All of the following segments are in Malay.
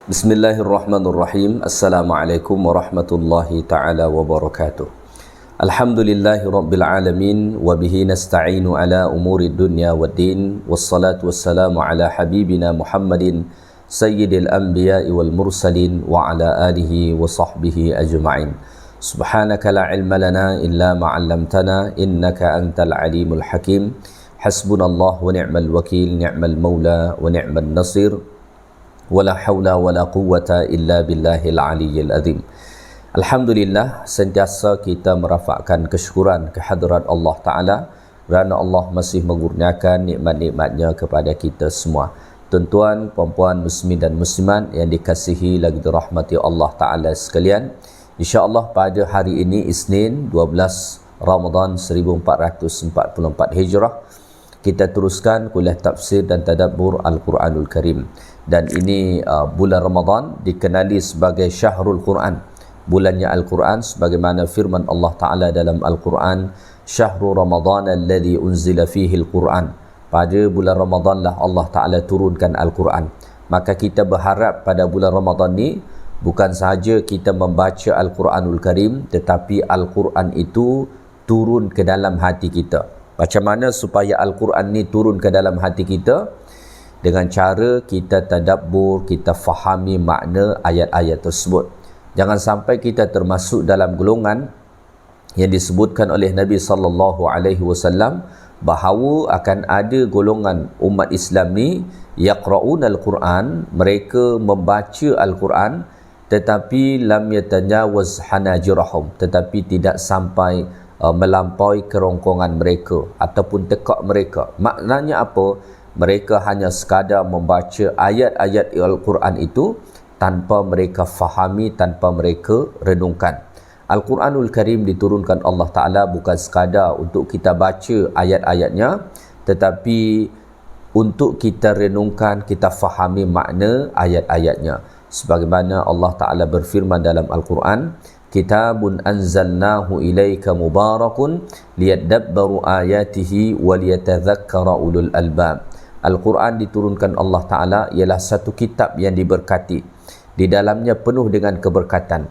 Bismillahirrahmanirrahim. Assalamualaikum warahmatullahi ta'ala wabarakatuh. Alhamdulillahi rabbil alamin wa bihi nasta'inu ala umuri dunya waddin wassalatu wassalamu ala habibina Muhammadin sayyidil anbiya'i wal mursalin wa ala alihi wa sahbihi ajma'in. Subhanaka la ilma lana illa ma 'allamtana innaka antal alimul hakim. Hasbunallah wa ni'mal wakil, ni'mal maula wa ni'mal nasir. Wala hawla wala quwwata illa billahil aliyyil azim. Alhamdulillah, sentiasa kita merafakkan kesyukuran kehadrat Allah Ta'ala kerana Allah masih mengurniakan nikmat-nikmatnya kepada kita semua. Tuan-tuan, puan-puan, muslimin dan muslimat yang dikasihi lagi dirahmati Allah Ta'ala sekalian, InsyaAllah pada hari ini Isnin 12 Ramadan 1444 Hijrah, kita teruskan kuliah tafsir dan tadabbur Al-Quranul Karim. Dan ini bulan Ramadan dikenali sebagai Syahrul Quran, bulannya Al-Quran, sebagaimana firman Allah Ta'ala dalam Al-Quran, Syahrul Ramadan alladhi unzila fihi Al-Quran. Pada bulan Ramadan lah Allah Ta'ala turunkan Al-Quran. Maka kita berharap pada bulan Ramadan ni bukan sahaja kita membaca Al-Quranul Karim, tetapi Al-Quran itu turun ke dalam hati kita. Macam mana supaya Al-Quran ni turun ke dalam hati kita? Dengan cara kita tadabbur, kita fahami makna ayat-ayat tersebut. Jangan sampai kita termasuk dalam golongan yang disebutkan oleh Nabi sallallahu alaihi wasallam bahawa akan ada golongan umat Islam ni yaqra'unal Quran, mereka membaca Al-Quran tetapi lam yatajawaz hanajirahum, tetapi tidak sampai melampaui kerongkongan mereka ataupun tekak mereka. Maknanya apa? Mereka hanya sekadar membaca ayat-ayat Al-Quran itu tanpa mereka fahami, tanpa mereka renungkan. Al-Quranul Karim diturunkan Allah Ta'ala bukan sekadar untuk kita baca ayat-ayatnya, tetapi untuk kita renungkan, kita fahami makna ayat-ayatnya. Sebagaimana Allah Ta'ala berfirman dalam Al-Quran, Kitabun anzalnahu ilaika mubarakun liyadabbaru ayatihi waliyatadhakkara ulul albab. Al-Quran diturunkan Allah Ta'ala ialah satu kitab yang diberkati. Di dalamnya penuh dengan keberkatan.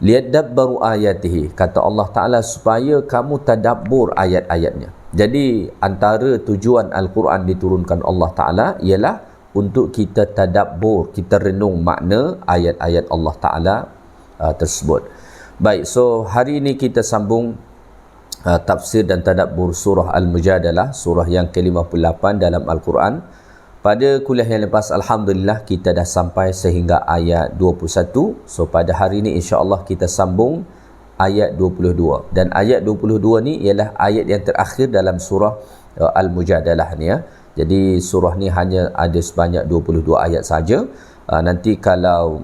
Liyadabbaru ayatihi, kata Allah Ta'ala, supaya kamu tadabbur ayat-ayatnya. Jadi antara tujuan Al-Quran diturunkan Allah Ta'ala ialah untuk kita tadabbur, kita renung makna ayat-ayat Allah Ta'ala tersebut. Baik, so hari ini kita sambung tafsir dan tadabbur surah Al-Mujadalah, surah yang ke-58 dalam Al-Quran. Pada kuliah yang lepas, Alhamdulillah, kita dah sampai sehingga ayat 21. So pada hari ini insya-Allah kita sambung ayat 22. Dan ayat 22 ni ialah ayat yang terakhir dalam surah Al-Mujadalah ni ya. Jadi surah ni hanya ada sebanyak 22 ayat saja. Nanti kalau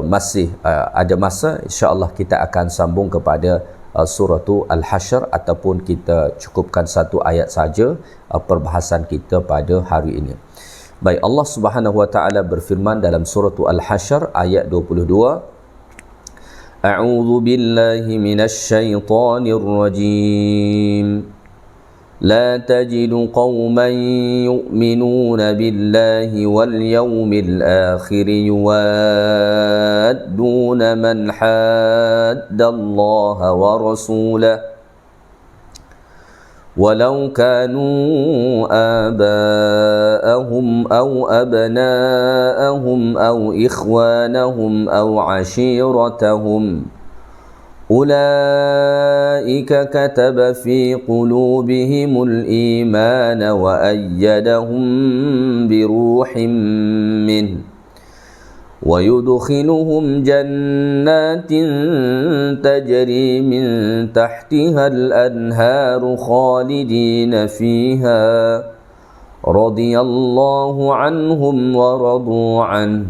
masih ada masa, insya-Allah kita akan sambung kepada surah Al-Hasyr, ataupun kita cukupkan satu ayat saja perbahasan kita pada hari ini. Baik, Allah Subhanahu wa taala berfirman dalam surah Al-Hasyr ayat 22, A'udzu billahi minasy syaithanir rajim. لا تجد قوما يؤمنون بالله واليوم الآخر يوادون من حاد الله ورسوله ولو كانوا آباءهم أو أبناءهم أو إخوانهم أو عشيرتهم أولئك كتب في قلوبهم الإيمان وأيدهم بروح منه ويدخلهم جنات تجري من تحتها الأنهار خالدين فيها رضي الله عنهم ورضوا عنه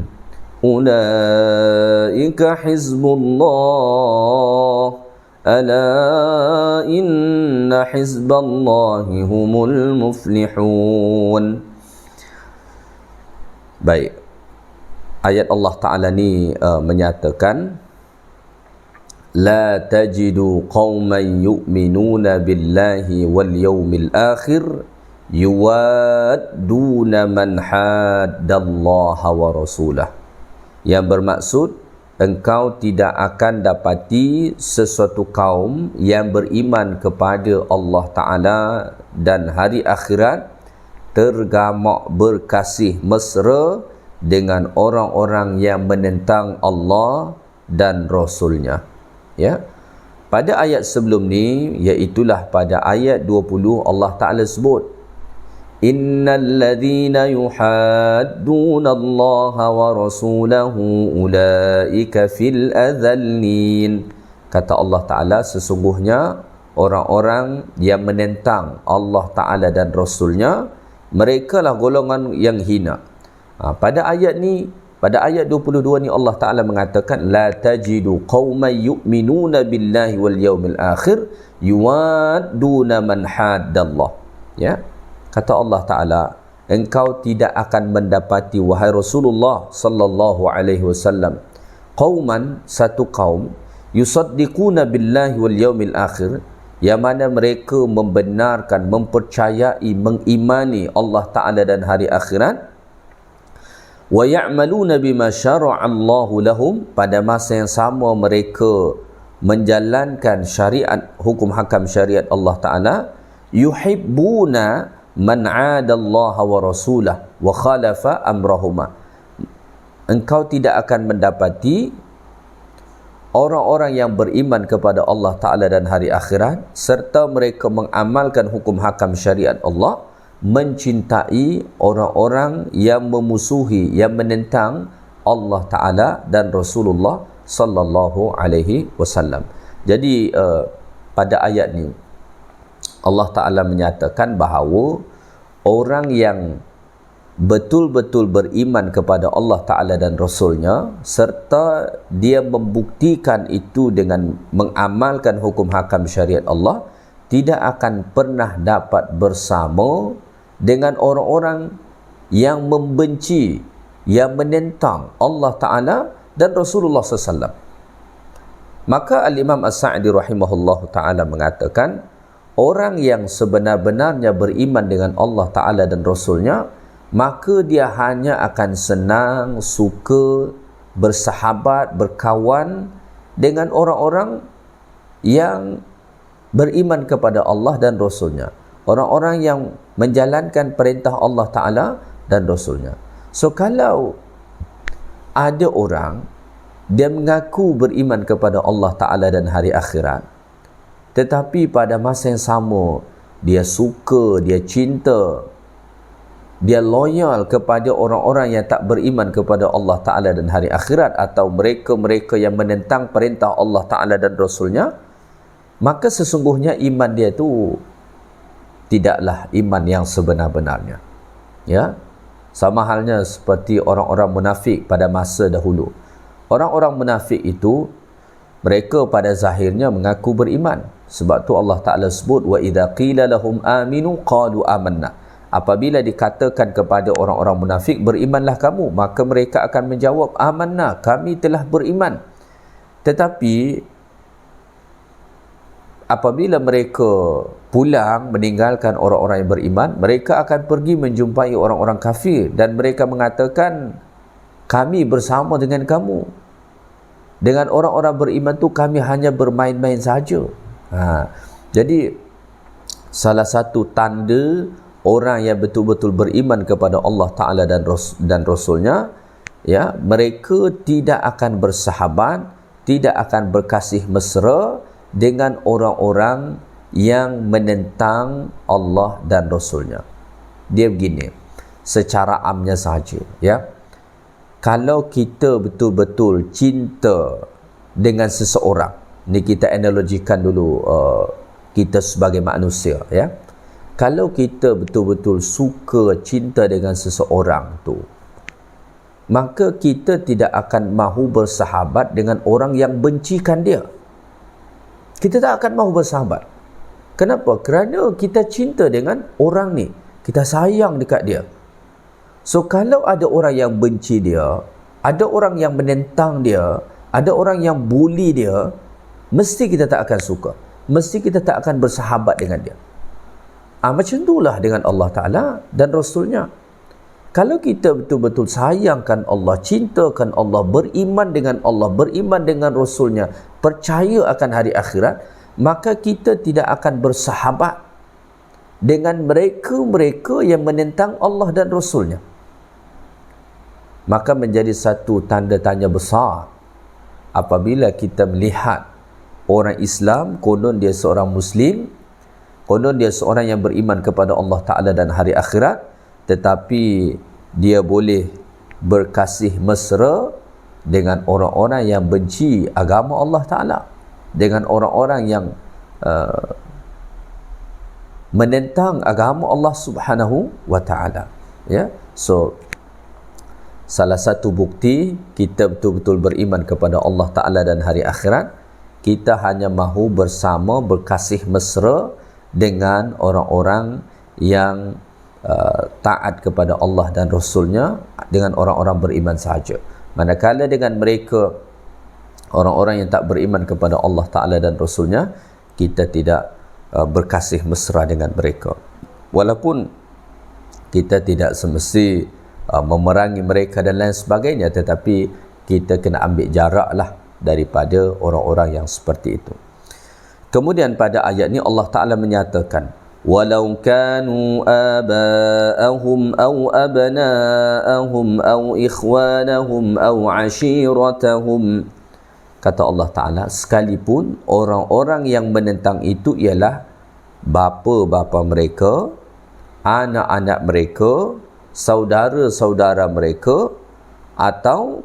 أولئك حزب الله ألا إن حزب الله هم المفلحون. Baik, ayat Allah Ta'ala ni menyatakan La tajidu qawman yu'minuna billahi wal yawmil akhir yuwadduna man haddallaha wa rasulah, yang bermaksud engkau tidak akan dapati sesuatu kaum yang beriman kepada Allah Ta'ala dan hari akhirat tergamak berkasih mesra dengan orang-orang yang menentang Allah dan Rasulnya. Ya. Pada ayat sebelum ni, iaitulah pada ayat 20, Allah Ta'ala sebut, innal ladhina yuhadduna Allah wa rasulahu ulaika fil adhallin. Kata Allah Ta'ala, sesungguhnya orang-orang yang menentang Allah Ta'ala dan Rasulnya, mereka lah golongan yang hina. Pada ayat ni, pada ayat 22 ni Allah Ta'ala mengatakan, la tajidu qauman yu'minuna billahi wal yawmil akhir yuwadduna man haddallah. Ya. Kata Allah Ta'ala, engkau tidak akan mendapati, wahai Rasulullah sallallahu alaihi wasallam, qauman, satu kaum, yusaddiquna billahi wal yawmil akhir, yang mana mereka membenarkan, mempercayai, mengimani Allah Ta'ala dan hari akhirat, wa ya'maluna bima syara'a Allahu lahum, pada masa yang sama mereka menjalankan syariat, hukum hakam syariat Allah Ta'ala, yuhibbuna man 'adallaha wa rasulah wa khalafa amrahuma. Engkau tidak akan mendapati orang-orang yang beriman kepada Allah Ta'ala dan hari akhirat serta mereka mengamalkan hukum hakam syariat Allah, mencintai orang-orang yang memusuhi, yang menentang Allah Ta'ala dan Rasulullah sallallahu alaihi wasallam. Jadi pada ayat ni Allah Ta'ala menyatakan bahawa orang yang betul-betul beriman kepada Allah Ta'ala dan Rasulnya serta dia membuktikan itu dengan mengamalkan hukum hakam syariat Allah, tidak akan pernah dapat bersama dengan orang-orang yang membenci, yang menentang Allah Ta'ala dan Rasulullah SAW. Maka Al-Imam As-Sa'di rahimahullah ta'ala mengatakan, orang yang sebenar-benarnya beriman dengan Allah Ta'ala dan Rasulnya, maka dia hanya akan senang, suka, bersahabat, berkawan dengan orang-orang yang beriman kepada Allah dan Rasulnya, orang-orang yang menjalankan perintah Allah Ta'ala dan Rasulnya. So kalau ada orang dia mengaku beriman kepada Allah Ta'ala dan hari akhirat, tetapi pada masa yang sama dia suka, dia cinta, dia loyal kepada orang-orang yang tak beriman kepada Allah Ta'ala dan hari akhirat, atau mereka-mereka yang menentang perintah Allah Ta'ala dan Rasulnya, maka sesungguhnya iman dia tu tidaklah iman yang sebenar-benarnya. Ya, sama halnya seperti orang-orang munafik pada masa dahulu. Orang-orang munafik itu, mereka pada zahirnya mengaku beriman. Sebab tu Allah Ta'ala sebut, wa idza qila lahum aminu qalu amanna. Apabila dikatakan kepada orang-orang munafik, berimanlah kamu, maka mereka akan menjawab, amanna, kami telah beriman. Tetapi apabila mereka pulang meninggalkan orang-orang yang beriman, mereka akan pergi menjumpai orang-orang kafir dan mereka mengatakan, kami bersama dengan kamu, dengan orang-orang beriman tu kami hanya bermain-main saja. Jadi salah satu tanda orang yang betul-betul beriman kepada Allah Ta'ala dan Rasulnya, ya, mereka tidak akan bersahabat, tidak akan berkasih mesra dengan orang-orang yang menentang Allah dan Rasulnya. Dia begini, secara amnya saja, ya, kalau kita betul-betul cinta dengan seseorang, ni kita analogikan dulu kita sebagai manusia, ya, kalau kita betul-betul suka, cinta dengan seseorang tu, maka kita tidak akan mahu bersahabat dengan orang yang bencikan dia. Kita tak akan mahu bersahabat. Kenapa? Kerana kita cinta dengan orang ni, kita sayang dekat dia. So kalau ada orang yang benci dia, ada orang yang menentang dia, ada orang yang bully dia, mesti kita tak akan suka, mesti kita tak akan bersahabat dengan dia. Macam itulah dengan Allah Ta'ala dan Rasulnya. Kalau kita betul-betul sayangkan Allah, cintakan Allah, beriman dengan Allah, beriman dengan Rasulnya, percaya akan hari akhirat, maka kita tidak akan bersahabat dengan mereka-mereka yang menentang Allah dan Rasulnya. Maka menjadi satu tanda tanya besar apabila kita melihat orang Islam, konon dia seorang Muslim, konon dia seorang yang beriman kepada Allah Ta'ala dan hari akhirat, tetapi dia boleh berkasih mesra dengan orang-orang yang benci agama Allah Ta'ala, dengan orang-orang yang menentang agama Allah Subhanahu wa Ta'ala. Ya, so salah satu bukti kita betul-betul beriman kepada Allah Ta'ala dan hari akhirat, kita hanya mahu bersama berkasih mesra dengan orang-orang yang taat kepada Allah dan Rasulnya, dengan orang-orang beriman sahaja. Manakala dengan mereka, orang-orang yang tak beriman kepada Allah Ta'ala dan Rasulnya, kita tidak berkasih mesra dengan mereka. Walaupun kita tidak semesti memerangi mereka dan lain sebagainya, tetapi kita kena ambil jarak lah daripada orang-orang yang seperti itu. Kemudian pada ayat ni Allah Ta'ala menyatakan, walau kanu aba'ahum aw abna'ahum aw ikhwanahum aw ashiratahum. Kata Allah Ta'ala, sekalipun orang-orang yang menentang itu ialah bapa-bapa mereka, anak-anak mereka, saudara-saudara mereka, atau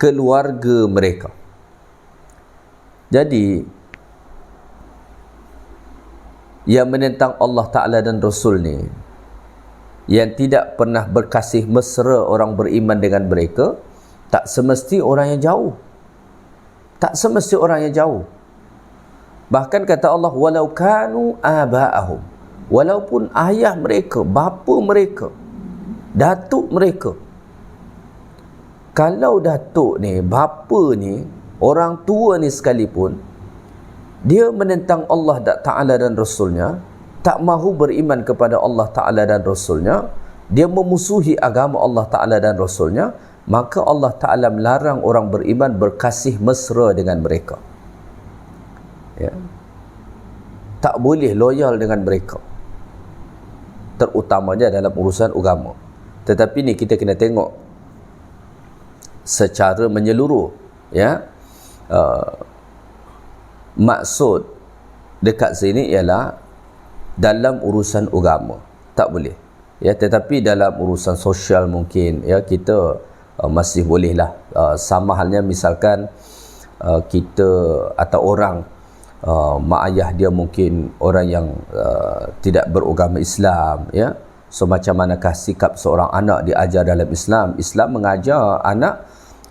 keluarga mereka. Jadi yang menentang Allah Ta'ala dan Rasul ni, yang tidak pernah berkasih mesra orang beriman dengan mereka, tak semesti orang yang jauh. Tak semesti orang yang jauh. Bahkan kata Allah, walau kanu aba'ahum, walaupun ayah mereka, bapa mereka, datuk mereka. Kalau datuk ni, bapa ni, orang tua ni sekalipun, dia menentang Allah Ta'ala dan Rasulnya, tak mahu beriman kepada Allah Ta'ala dan Rasulnya, dia memusuhi agama Allah Ta'ala dan Rasulnya, maka Allah Ta'ala melarang orang beriman berkasih mesra dengan mereka. Ya. Tak boleh loyal dengan mereka, terutamanya dalam urusan agama. Tetapi ni kita kena tengok secara menyeluruh. Ya, maksud dekat sini ialah dalam urusan agama tak boleh, ya, tetapi dalam urusan sosial mungkin, ya, kita masih bolehlah. Sama halnya misalkan kita atau orang mak ayah dia mungkin orang yang tidak beragama Islam, ya. So macam manakah sikap seorang anak diajar dalam Islam? Islam mengajar anak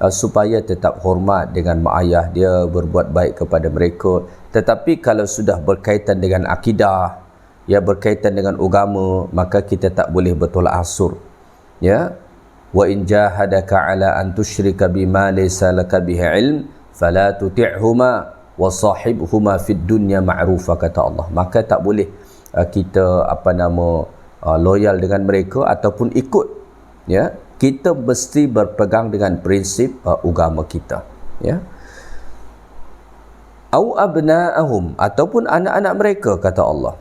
supaya tetap hormat dengan mak ayah dia, berbuat baik kepada mereka. Tetapi kalau sudah berkaitan dengan akidah, ya, berkaitan dengan agama, maka kita tak boleh bertolak ansur. Ya, wa in jahadaka ala an tusyrika bima laysa laka bihi ilm fala tuti'huma wa sahibhuma fid dunya ma'rufa, kata Allah. Maka tak boleh kita loyal dengan mereka ataupun ikut, ya. Kita mesti berpegang dengan prinsip agama kita, ya. Au abna'ahum, ataupun anak-anak mereka, kata Allah.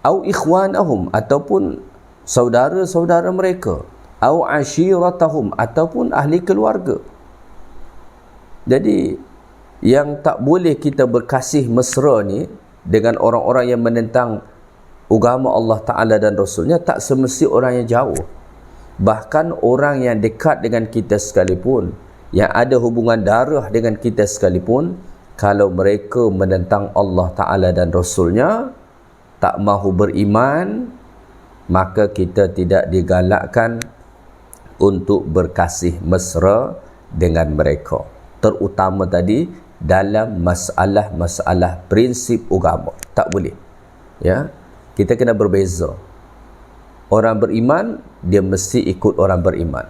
Au ikhwanahum, ataupun saudara-saudara mereka. Au ashiratahum, ataupun ahli keluarga. Jadi yang tak boleh kita berkasih mesra ni dengan orang-orang yang menentang agama Allah Ta'ala dan Rasulnya, tak semesti orang yang jauh. Bahkan orang yang dekat dengan kita sekalipun, yang ada hubungan darah dengan kita sekalipun, kalau mereka menentang Allah Ta'ala dan Rasulnya, tak mahu beriman, maka kita tidak digalakkan untuk berkasih mesra dengan mereka, terutama tadi dalam masalah-masalah prinsip agama. Tak boleh, ya. Kita kena berbeza. Orang beriman, dia mesti ikut orang beriman.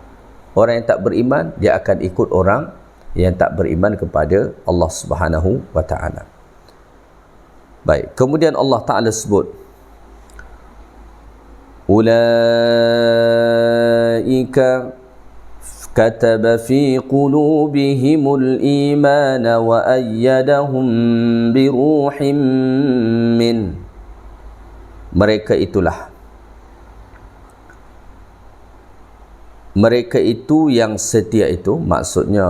Orang yang tak beriman, dia akan ikut orang yang tak beriman kepada Allah Subhanahu wa Ta'ala. Baik, kemudian Allah Ta'ala sebut, ulaika kataba fi qulubihimul iman wa ayyadahum bi ruhim min. Mereka itu yang setia itu, maksudnya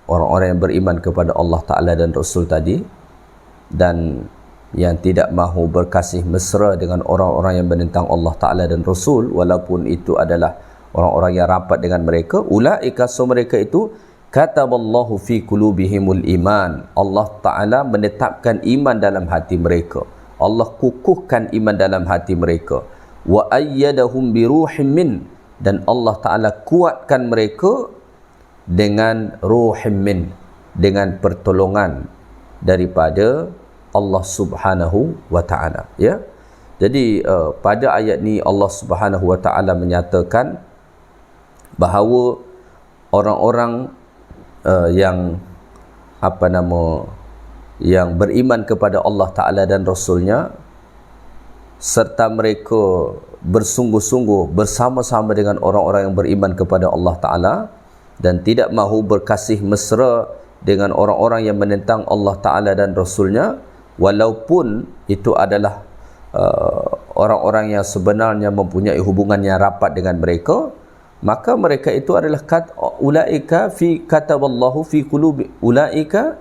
orang-orang yang beriman kepada Allah Ta'ala dan Rasul tadi, dan yang tidak mahu berkasih mesra dengan orang-orang yang menentang Allah Ta'ala dan Rasul, walaupun itu adalah orang-orang yang rapat dengan mereka. Ulaika, so mereka itu kataballahu fi qulubihimul iman, Allah Ta'ala menetapkan iman dalam hati mereka, Allah kukuhkan iman dalam hati mereka. Wa ayyadahum bi ruhim min, dan Allah Ta'ala kuatkan mereka dengan ruhim min, dengan pertolongan daripada Allah Subhanahu wa Ta'ala. Ya. Jadi pada ayat ni Allah Subhanahu wa Ta'ala menyatakan bahawa orang-orang yang yang beriman kepada Allah Ta'ala dan Rasulnya, serta mereka bersungguh-sungguh bersama-sama dengan orang-orang yang beriman kepada Allah Ta'ala dan tidak mahu berkasih mesra dengan orang-orang yang menentang Allah Ta'ala dan Rasulnya, walaupun itu adalah orang-orang yang sebenarnya mempunyai hubungan yang rapat dengan mereka, maka mereka itu adalah ulaika fi kataballahu fi qulubi ulaika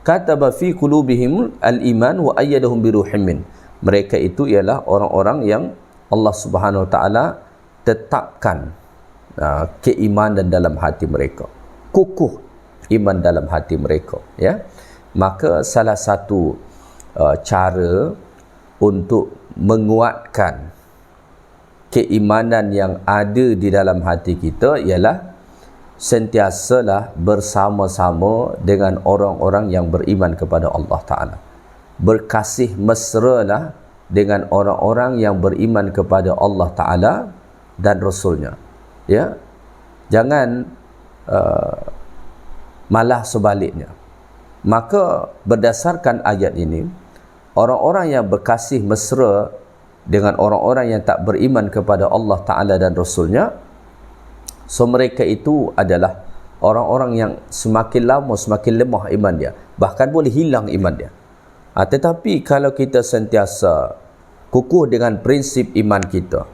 kataba fi qulubihim al-iman wa ayyadahum bi ruhim min. Mereka itu ialah orang-orang yang Allah Subhanahu wa Ta'ala tetapkan keimanan dalam hati mereka, kukuh iman dalam hati mereka, ya. Maka salah satu cara untuk menguatkan keimanan yang ada di dalam hati kita ialah sentiasalah bersama-sama dengan orang-orang yang beriman kepada Allah Ta'ala. Berkasih mesralah dengan orang-orang yang beriman kepada Allah Ta'ala dan Rasulnya, ya. Jangan malah sebaliknya. Maka berdasarkan ayat ini, orang-orang yang berkasih mesra dengan orang-orang yang tak beriman kepada Allah Ta'ala dan Rasulnya, so mereka itu adalah orang-orang yang semakin lama semakin lemah iman dia, bahkan boleh hilang iman dia. Tetapi kalau kita sentiasa kukuh dengan prinsip iman kita,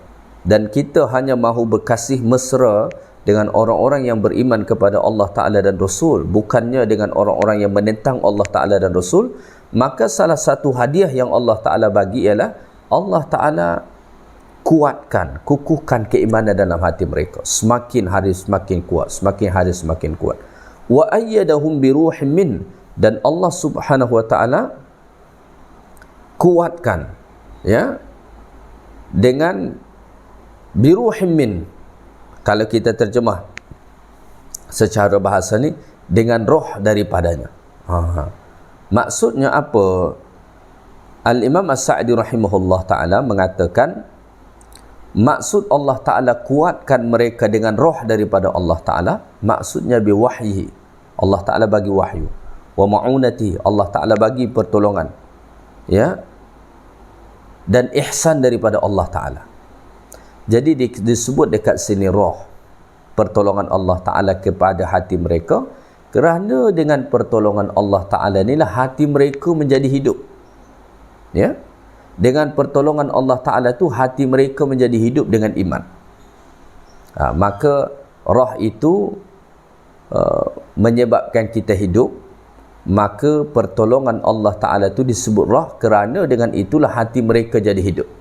dan kita hanya mahu berkasih mesra dengan orang-orang yang beriman kepada Allah Ta'ala dan Rasul, bukannya dengan orang-orang yang menentang Allah Ta'ala dan Rasul, maka salah satu hadiah yang Allah Ta'ala bagi ialah Allah Ta'ala kuatkan, kukuhkan keimanan dalam hati mereka, semakin hari semakin kuat, semakin hari semakin kuat. Wa ayyadahum bi ruhim min, dan Allah Subhanahu wa Ta'ala kuatkan, ya, dengan bi ruhim min. Kalau kita terjemah secara bahasa ni, dengan roh daripadanya. Maksudnya apa? Al-Imam As-Sa'di rahimahullah ta'ala mengatakan, maksud Allah Ta'ala kuatkan mereka dengan roh daripada Allah Ta'ala, maksudnya biwahyihi, Allah Ta'ala bagi wahyu, wa ma'unati, Allah Ta'ala bagi pertolongan, ya, dan ihsan daripada Allah Ta'ala. Jadi disebut dekat sini roh, pertolongan Allah Ta'ala kepada hati mereka, kerana dengan pertolongan Allah Ta'ala inilah hati mereka menjadi hidup, ya. Dengan pertolongan Allah Ta'ala tu hati mereka menjadi hidup dengan iman. Maka roh itu menyebabkan kita hidup, maka pertolongan Allah Ta'ala tu disebut roh, kerana dengan itulah hati mereka jadi hidup.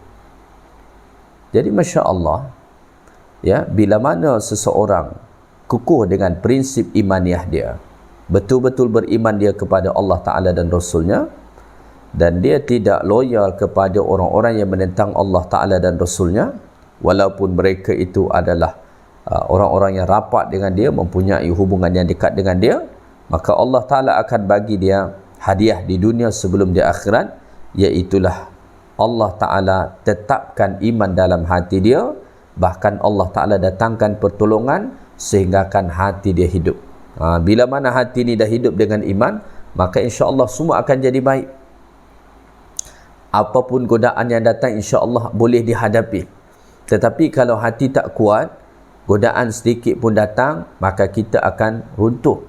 Jadi Masya Allah, ya, bila mana seseorang kukuh dengan prinsip imaniah dia, betul-betul beriman dia kepada Allah Ta'ala dan Rasulnya, dan dia tidak loyal kepada orang-orang yang menentang Allah Ta'ala dan Rasulnya, walaupun mereka itu adalah orang-orang yang rapat dengan dia, mempunyai hubungan yang dekat dengan dia, maka Allah Ta'ala akan bagi dia hadiah di dunia sebelum di akhirat, iaitulah Allah Ta'ala tetapkan iman dalam hati dia, bahkan Allah Ta'ala datangkan pertolongan sehinggakan hati dia hidup. Bila mana hati ni dah hidup dengan iman, maka insya-Allah semua akan jadi baik. Apapun godaan yang datang insya-Allah boleh dihadapi. Tetapi kalau hati tak kuat, godaan sedikit pun datang, maka kita akan runtuh.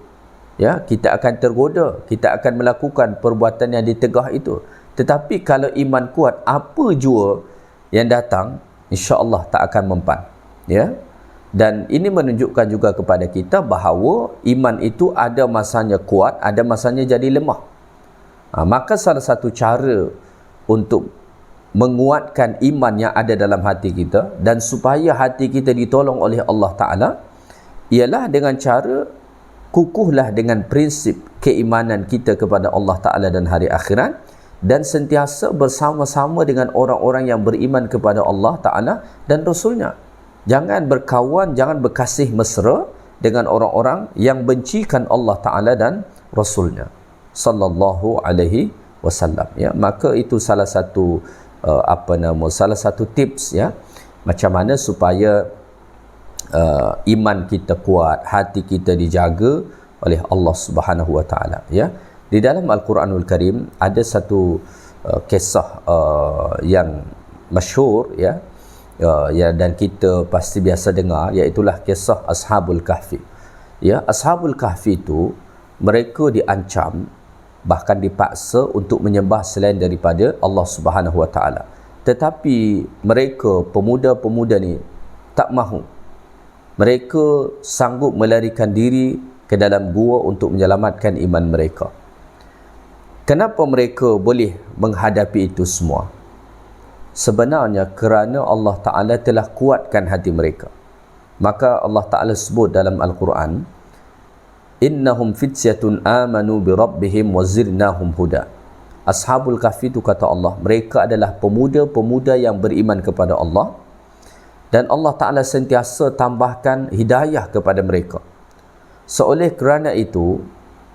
Ya, kita akan tergoda, kita akan melakukan perbuatan yang ditegah itu. Tetapi kalau iman kuat, apa jua yang datang, insya-Allah tak akan mempan. Ya. Dan ini menunjukkan juga kepada kita bahawa iman itu ada masanya kuat, ada masanya jadi lemah. Maka salah satu cara untuk menguatkan iman yang ada dalam hati kita dan supaya hati kita ditolong oleh Allah Ta'ala ialah dengan cara kukuhlah dengan prinsip keimanan kita kepada Allah Ta'ala dan hari akhirat, dan sentiasa bersama-sama dengan orang-orang yang beriman kepada Allah Ta'ala dan Rasulnya. Jangan berkawan, jangan berkasih mesra dengan orang-orang yang bencikan Allah Ta'ala dan Rasulnya sallallahu alaihi wasallam. Ya, maka itu salah satu salah satu tips, ya, macam mana supaya iman kita kuat, hati kita dijaga oleh Allah Subhanahu wa taala. Ya, di dalam Al-Quranul Karim ada satu kisah yang masyhur, ya, dan kita pasti biasa dengar, iaitulah kisah Ashabul Kahfi. Ya, Ashabul Kahfi itu mereka diancam, bahkan dipaksa untuk menyembah selain daripada Allah Subhanahu wa taala. Tetapi mereka, pemuda-pemuda ni, tak mahu. Mereka sanggup melarikan diri ke dalam gua untuk menyelamatkan iman mereka. Kenapa mereka boleh menghadapi itu semua? Sebenarnya kerana Allah Ta'ala telah kuatkan hati mereka. Maka Allah Ta'ala sebut dalam Al-Quran, innahum fityatun amanu bi rabbihim wa zidnahum huda. Ashabul Kahfi itu, kata Allah, mereka adalah pemuda-pemuda yang beriman kepada Allah, dan Allah Ta'ala sentiasa tambahkan hidayah kepada mereka. Seoleh kerana itu,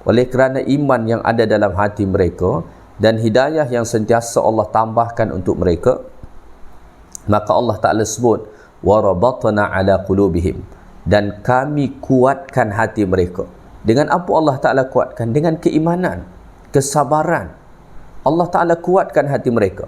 oleh kerana iman yang ada dalam hati mereka dan hidayah yang sentiasa Allah tambahkan untuk mereka, maka Allah Ta'ala sebut wa rabatna ala qulubihim, dan kami kuatkan hati mereka. Dengan apa Allah Ta'ala kuatkan? Dengan keimanan, kesabaran. Allah Ta'ala kuatkan hati mereka,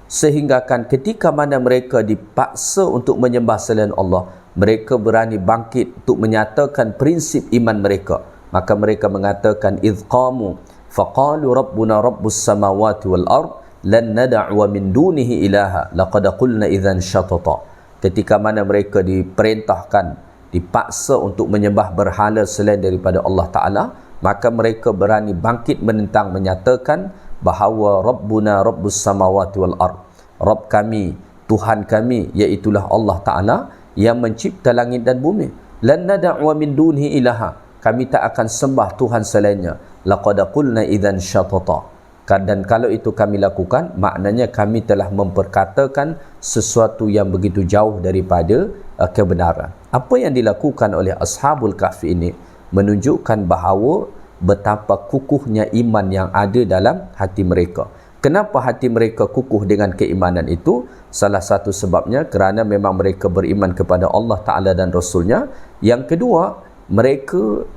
sehinggakan ketika mana mereka dipaksa untuk menyembah selain Allah, mereka berani bangkit untuk menyatakan prinsip iman mereka. Maka mereka mengatakan, idh qamu faqalu rabbuna rabbus samawati wal ard lan nada'wa min dunihi ilaha laqad qulna idhan syatata. Ketika mana mereka diperintahkan, dipaksa untuk menyembah berhala selain daripada Allah Ta'ala, maka mereka berani bangkit menentang, menyatakan bahawa Rabbuna Rabbus Samawati wal Ard, Rabb kami, Tuhan kami, iaitulah Allah Ta'ala yang mencipta langit dan bumi. Lan nada'wa min dunhi ilaha, kami tak akan sembah Tuhan selainnya. Laqad qulna idzan syatata. Dan kalau itu kami lakukan, maknanya kami telah memperkatakan sesuatu yang begitu jauh daripada kebenaran. Apa yang dilakukan oleh Ashabul Kahfi ini menunjukkan bahawa betapa kukuhnya iman yang ada dalam hati mereka. Kenapa hati mereka kukuh dengan keimanan itu? Salah satu sebabnya kerana memang mereka beriman kepada Allah Ta'ala dan Rasulnya. Yang kedua, mereka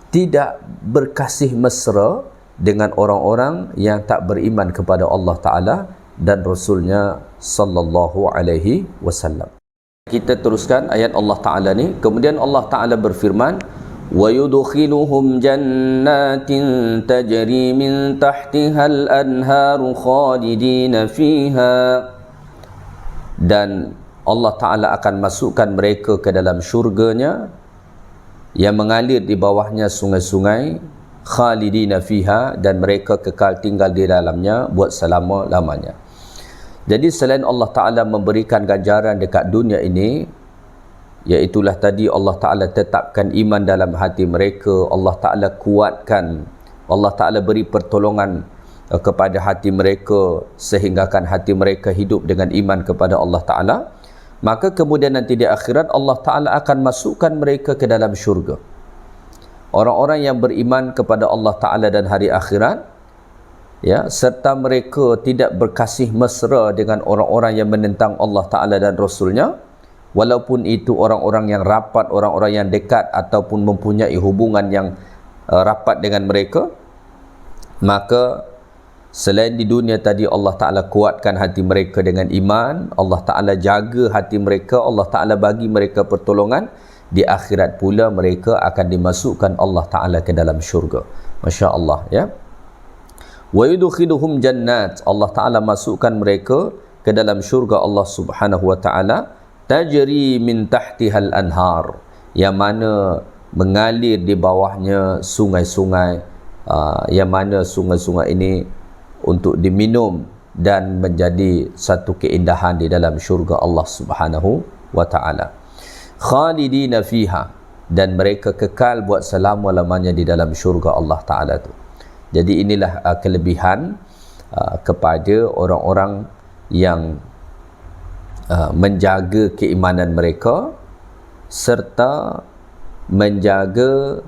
tidak berkasih mesra dengan orang-orang yang tak beriman kepada Allah Ta'ala dan Rasulnya sallallahu alaihi wasallam. Kita teruskan ayat Allah Ta'ala ni. Kemudian Allah Ta'ala berfirman, wa yudkhiluhum jannatin tajri min tahtiha al-anharu khalidina fiha. Dan Allah Ta'ala akan masukkan mereka ke dalam syurganya yang mengalir di bawahnya sungai-sungai, khalidina fiha, dan mereka kekal tinggal di dalamnya buat selama-lamanya. Jadi selain Allah Ta'ala memberikan ganjaran dekat dunia ini, iaitulah tadi Allah Ta'ala tetapkan iman dalam hati mereka, Allah Ta'ala kuatkan, Allah Ta'ala beri pertolongan kepada hati mereka sehinggakan hati mereka hidup dengan iman kepada Allah Ta'ala, maka kemudian nanti di akhirat Allah Ta'ala akan masukkan mereka ke dalam syurga. Orang-orang yang beriman kepada Allah Ta'ala dan hari akhirat, ya, serta mereka tidak berkasih mesra dengan orang-orang yang menentang Allah Ta'ala dan Rasulnya, walaupun itu orang-orang yang rapat, orang-orang yang dekat ataupun mempunyai hubungan yang rapat dengan mereka, maka Selain di dunia tadi Allah Ta'ala kuatkan hati mereka dengan iman, Allah Ta'ala jaga hati mereka, Allah Ta'ala bagi mereka pertolongan. Di akhirat pula mereka akan dimasukkan Allah Ta'ala ke dalam syurga. Masya Allah, ya. Wa yudkhiluhum jannat, Allah Ta'ala masukkan mereka ke dalam syurga Allah Subhanahu wa Ta'ala, tajri min tahtihal anhar, yang mana mengalir di bawahnya sungai-sungai, yang mana sungai-sungai ini untuk diminum dan menjadi satu keindahan di dalam syurga Allah Subhanahu wa Ta'ala. Khalidina fiha, dan mereka kekal buat selama-lamanya di dalam syurga Allah Ta'ala tu. Jadi inilah kelebihan kepada orang-orang yang menjaga keimanan mereka serta menjaga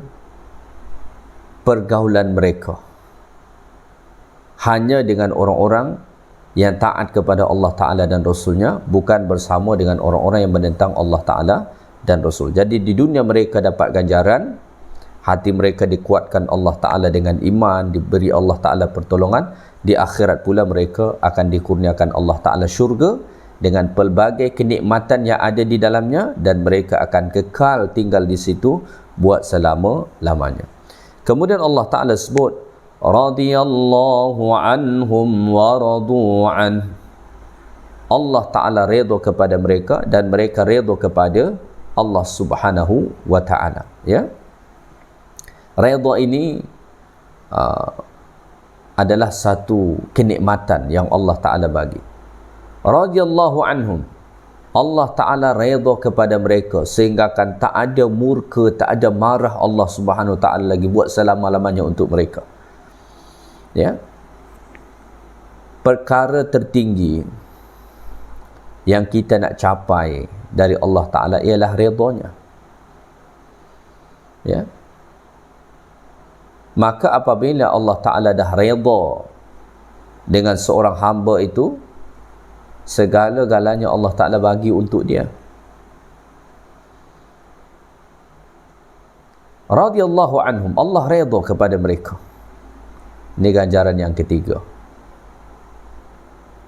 pergaulan mereka hanya dengan orang-orang yang taat kepada Allah Ta'ala dan Rasulnya, bukan bersama dengan orang-orang yang menentang Allah Ta'ala dan Rasul. Jadi di dunia mereka dapat ganjaran, hati mereka dikuatkan Allah Ta'ala dengan iman, diberi Allah Ta'ala pertolongan. Di akhirat pula mereka akan dikurniakan Allah Ta'ala syurga dengan pelbagai kenikmatan yang ada di dalamnya, dan mereka akan kekal tinggal di situ buat selama-lamanya. Kemudian Allah Ta'ala sebut, radhiyallahu anhum wa radu an. Allah Ta'ala redha kepada mereka dan mereka redha kepada Allah Subhanahu wa Ta'ala, ya. Redha ini adalah satu kenikmatan yang Allah Ta'ala bagi. Radhiyallahu anhum, Allah Ta'ala redha kepada mereka sehingga kan tak ada murka, tak ada marah Allah Subhanahu wa Ta'ala lagi buat selama-lamanya untuk mereka, ya. Perkara tertinggi yang kita nak capai dari Allah Ta'ala ialah redha-Nya, ya. Maka apabila Allah Ta'ala dah redha dengan seorang hamba itu, segala-galanya Allah Ta'ala bagi untuk dia. Radhiyallahu anhum, Allah redha kepada mereka. Ini ganjaran yang ketiga.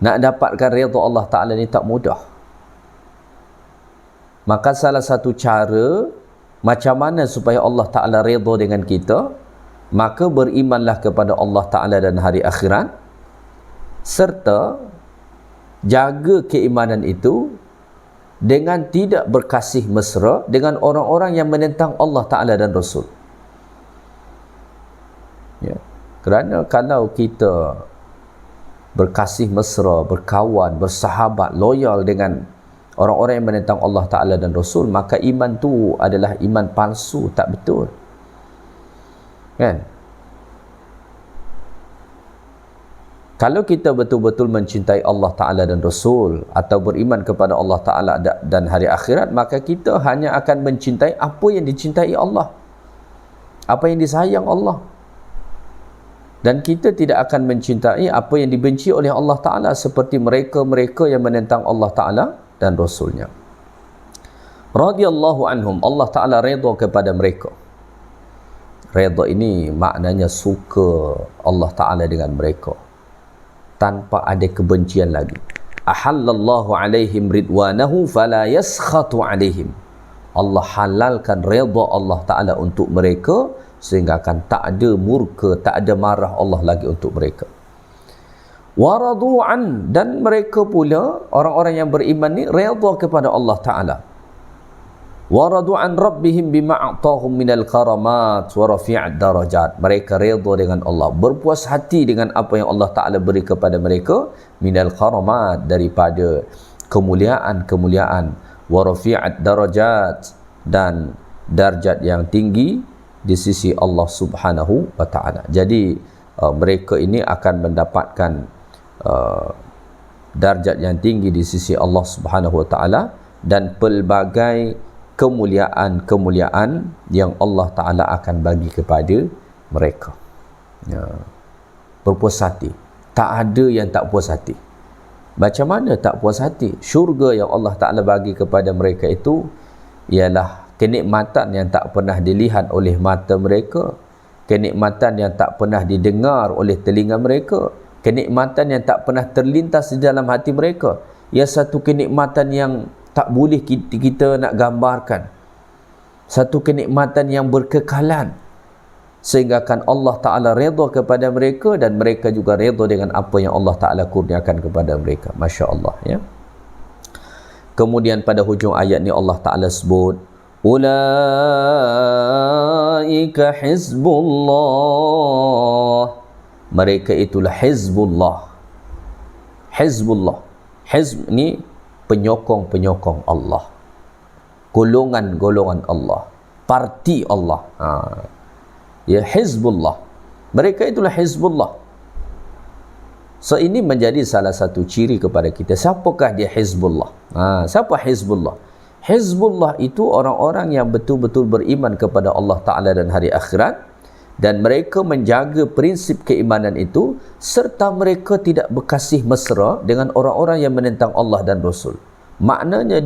Nak dapatkan redha Allah Ta'ala ni tak mudah. Maka salah satu cara macam mana supaya Allah Ta'ala redha dengan kita, maka berimanlah kepada Allah Ta'ala dan hari akhirat, serta jaga keimanan itu dengan tidak berkasih mesra dengan orang-orang yang menentang Allah Ta'ala dan Rasul, ya. Kerana kalau kita berkasih mesra, berkawan, bersahabat, loyal dengan orang-orang yang menentang Allah Ta'ala dan Rasul, maka iman tu adalah iman palsu, tak betul, kan? Kalau kita betul-betul mencintai Allah Ta'ala dan Rasul atau beriman kepada Allah Ta'ala dan hari akhirat, maka kita hanya akan mencintai apa yang dicintai Allah, apa yang disayang Allah, dan kita tidak akan mencintai apa yang dibenci oleh Allah Ta'ala, seperti mereka-mereka yang menentang Allah Ta'ala dan Rasulnya. Radhiyallahu anhum, Allah Ta'ala redha kepada mereka. Redha ini maknanya suka Allah Ta'ala dengan mereka tanpa ada kebencian lagi. Ahallallahu alaihim ridwanahu fala yaskhatu alaihim. Allah halalkan redha Allah Ta'ala untuk mereka sehingga akan tak ada murka, tak ada marah Allah lagi untuk mereka. Waradu'an, dan mereka pula orang-orang yang beriman ni redha kepada Allah Ta'ala. Waradu'an rabbihim bima a'tahum minal karamat wa rafi'ad darajat. Mereka redha dengan Allah, berpuas hati dengan apa yang Allah Ta'ala beri kepada mereka, minal karamat, daripada kemuliaan-kemuliaan, wa rafi'ad darajat, dan darjat yang tinggi di sisi Allah Subhanahu wa Ta'ala. Jadi mereka ini akan mendapatkan darjat yang tinggi di sisi Allah Subhanahu wa Ta'ala dan pelbagai kemuliaan-kemuliaan yang Allah Ta'ala akan bagi kepada mereka, ya. Berpuas hati, tak ada yang tak puas hati. Macam mana tak puas hati? Syurga yang Allah Ta'ala bagi kepada mereka itu ialah kenikmatan yang tak pernah dilihat oleh mata mereka, kenikmatan yang tak pernah didengar oleh telinga mereka, kenikmatan yang tak pernah terlintas di dalam hati mereka. Ia satu kenikmatan yang tak boleh kita nak gambarkan, satu kenikmatan yang berkekalan, sehingga kan Allah Ta'ala redha kepada mereka dan mereka juga redha dengan apa yang Allah Ta'ala kurniakan kepada mereka. Masya Allah, ya. Kemudian pada hujung ayat ni Allah Ta'ala sebut, ulaika hizbullah, mereka itulah hizbullah. Hizbullah, hizb ni penyokong-penyokong Allah, golongan-golongan Allah, parti Allah. Ya, hizbullah, mereka itulah hizbullah. So ini menjadi salah satu ciri kepada kita. Siapakah dia hizbullah? Siapa hizbullah? Hizbullah itu orang-orang yang betul-betul beriman kepada Allah Ta'ala dan hari akhirat, dan mereka menjaga prinsip keimanan itu, serta mereka tidak berkasih mesra dengan orang-orang yang menentang Allah dan Rasul. Maknanya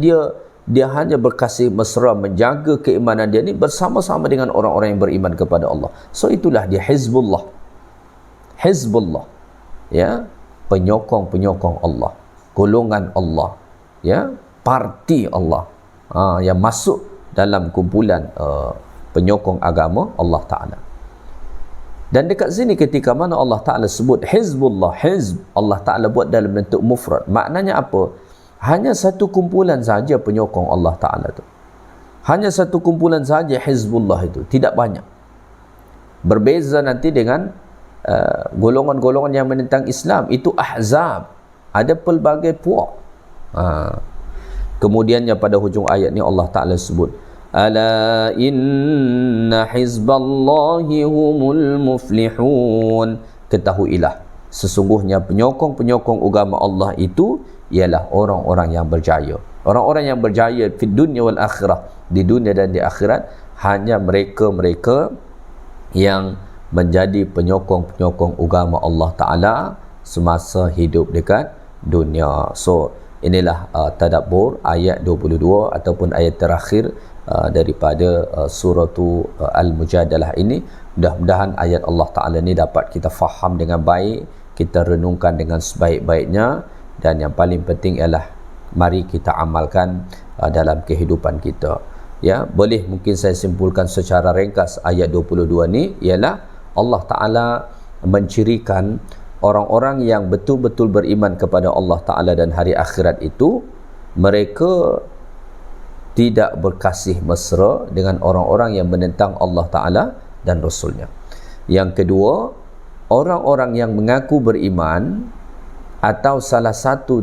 dia hanya berkasih mesra, menjaga keimanan dia ni bersama-sama dengan orang-orang yang beriman kepada Allah. So itulah dia hizbullah. Hizbullah, ya, penyokong-penyokong Allah, golongan Allah, ya, parti Allah, yang masuk dalam kumpulan penyokong agama Allah Ta'ala. Dan dekat sini ketika mana Allah Ta'ala sebut hizbullah, hizb, Allah Ta'ala buat dalam bentuk mufrad. Maknanya apa? Hanya satu kumpulan saja penyokong Allah Ta'ala tu. Hanya satu kumpulan saja hizbullah itu, tidak banyak. Berbeza nanti dengan golongan-golongan yang menentang Islam, itu ahzab, ada pelbagai puak. Kemudiannya pada hujung ayat ni Allah Ta'ala sebut, ala inna hizballahi humul muflihun, ketahuilah sesungguhnya penyokong-penyokong agama Allah itu ialah orang-orang yang berjaya. Orang-orang yang berjaya di dunia wal akhirah, di dunia dan di akhirat, hanya mereka-mereka yang menjadi penyokong-penyokong agama Allah Ta'ala semasa hidup dekat dunia. So inilah tadabbur ayat 22 ataupun ayat terakhir daripada surah Al-Mujadalah ini. Mudah-mudahan ayat Allah Ta'ala ni dapat kita faham dengan baik, kita renungkan dengan sebaik-baiknya, dan yang paling penting ialah mari kita amalkan dalam kehidupan kita. Ya, boleh mungkin saya simpulkan secara ringkas ayat 22 ni ialah Allah Ta'ala mencirikan orang-orang yang betul-betul beriman kepada Allah Ta'ala dan hari akhirat itu, mereka tidak berkasih mesra dengan orang-orang yang menentang Allah Ta'ala dan Rasulnya. Yang kedua, orang-orang yang mengaku beriman, atau salah satu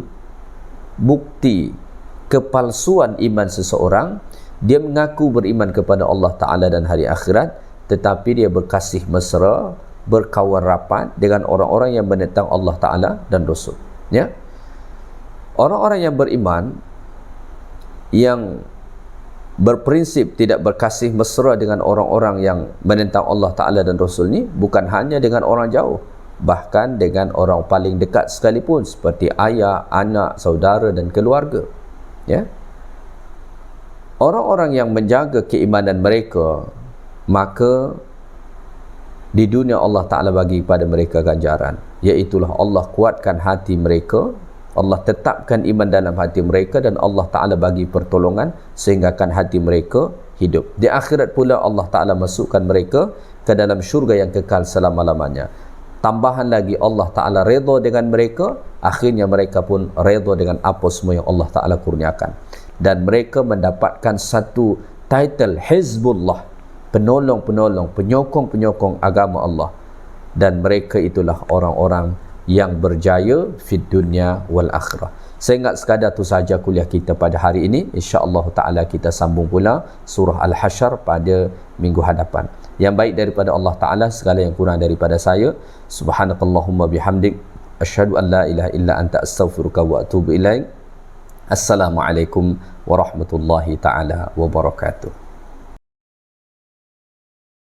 bukti kepalsuan iman seseorang, dia mengaku beriman kepada Allah Ta'ala dan hari akhirat, tetapi dia berkasih mesra, berkawan rapat dengan orang-orang yang menentang Allah Ta'ala dan Rasul. Ya? Orang-orang yang beriman, yang berprinsip tidak berkasih mesra dengan orang-orang yang menentang Allah Ta'ala dan Rasul ni, bukan hanya dengan orang jauh, bahkan dengan orang paling dekat sekalipun, seperti ayah, anak, saudara dan keluarga. Ya? Orang-orang yang menjaga keimanan mereka, maka di dunia Allah Ta'ala bagi kepada mereka ganjaran, iaitulah Allah kuatkan hati mereka, Allah tetapkan iman dalam hati mereka, dan Allah Ta'ala bagi pertolongan sehinggakan hati mereka hidup. Di akhirat pula Allah Ta'ala masukkan mereka ke dalam syurga yang kekal selama-lamanya. Tambahan lagi Allah Ta'ala redha dengan mereka, akhirnya mereka pun redha dengan apa semua yang Allah Ta'ala kurniakan, dan mereka mendapatkan satu title Hizbullah, penolong-penolong, penyokong-penyokong agama Allah, dan mereka itulah orang-orang yang berjaya fid dunya wal akhirah. Saya ingat sekadar tu saja kuliah kita pada hari ini. InsyaAllah Ta'ala kita sambung pula surah Al-Hasyr pada minggu hadapan. Yang baik daripada Allah Ta'ala, segala yang kurang daripada saya. Subhanakallahumma bihamdik, asyhadu an la ilaha illa anta astaghfiruka wa atubu ilaik. Assalamualaikum warahmatullahi ta'ala wabarakatuh.